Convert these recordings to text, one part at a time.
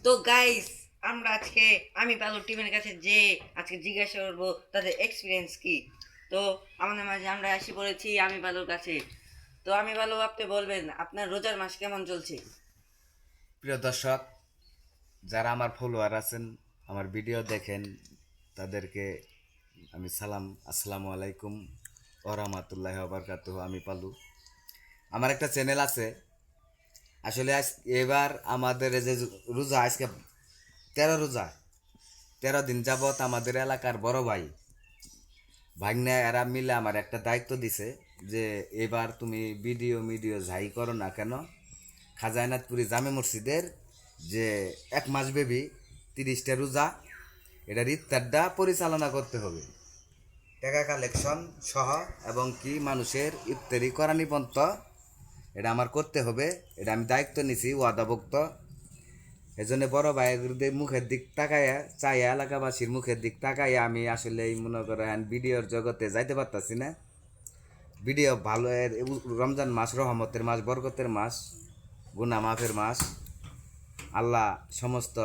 তো গাইস, আমরা আজকে আমি পালু টিমের কাছে যে আজকে জিজ্ঞাসা করবো তাদের এক্সপিরিয়েন্স কি। তো আমাদের মাঝে আমরা আসি পড়েছি আমি পালুর কাছে। তো আমি পালু, আপনি বলবেন আপনার রোজার মাস কেমন চলছে? প্রিয় দর্শক, যারা আমার ফলোয়ার আছেন, আমার ভিডিও দেখেন, তাদেরকে আমি আসসালামু আলাইকুম ওয়া রাহমাতুল্লাহি ওয়া বারাকাতুহু। আমি পালু, আমার একটা চ্যানেল আছে। আসলে এবার আমাদের এই যে রোজা, আজকে 13 রোজা, 13 দিন যাবৎ আমাদের এলাকার বড় ভাই ভাগ্নে এরা মিলে আমার একটা দায়িত্ব দিছে যে এবার তুমি ভিডিও যাই করো না কেন, খাজাইনাথপুরি জামে মসজিদের যে 1 মাস ব্যাপী 30টা রোজা, এটার ইফতারটা পরিচালনা করতে হবে, টাকা কালেকশন সহ, এবং কি মানুষের ইফতারি করানি পর্যন্ত এটা আমার করতে হবে। এটা আমি দায়িত্ব নিছি, ওয়াদাভুক্ত। এজন্য বড় ভাইদের মুখের দিক তাকাইয়া চাইয়া, এলাকাবাসীর মুখের দিক তাকাইয়া আমি আসলে এই মনে করেন ভিডিওর জগতে যাইতে পারতাছি না। ভিডিও ভালো, রমজান মাস রহমতের মাস, বরকতের মাস, গুনাহ মাফের মাস। আল্লাহ সমস্ত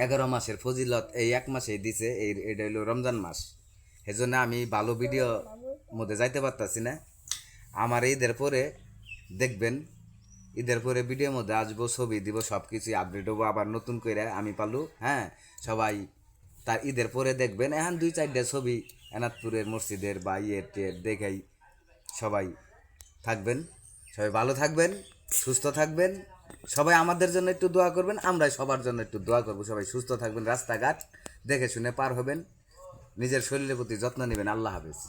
11 মাসের ফজিলত এই 1 মাসেই দিছে, এটা হলো রমজান মাস। সেজন্য আমি ভালো ভিডিও মধ্যে যাইতে পারতাছি না। আমার ঈদের পরে দেখবেন, ঈদের পরে ভিডিওর মধ্যে আসবো, ছবি দিব, সব কিছুই আপডেট হবো আবার নতুন করে। আমি পালু, হ্যাঁ, সবাই তার ঈদের পরে দেখবেন। এখন 2-4টা ছবি এনাদপুরের মসজিদের বা টিয়ের দেখাই। সবাই থাকবেন, সবাই ভালো থাকবেন, সুস্থ থাকবেন। সবাই আমাদের জন্য একটু দোয়া করবেন, আমরাই সবার জন্য একটু দোয়া করবো। সবাই সুস্থ থাকবেন, রাস্তাঘাট দেখে শুনে পার হবেন, নিজের শরীরের প্রতি যত্ন নেবেন। আল্লাহ হাফেজ।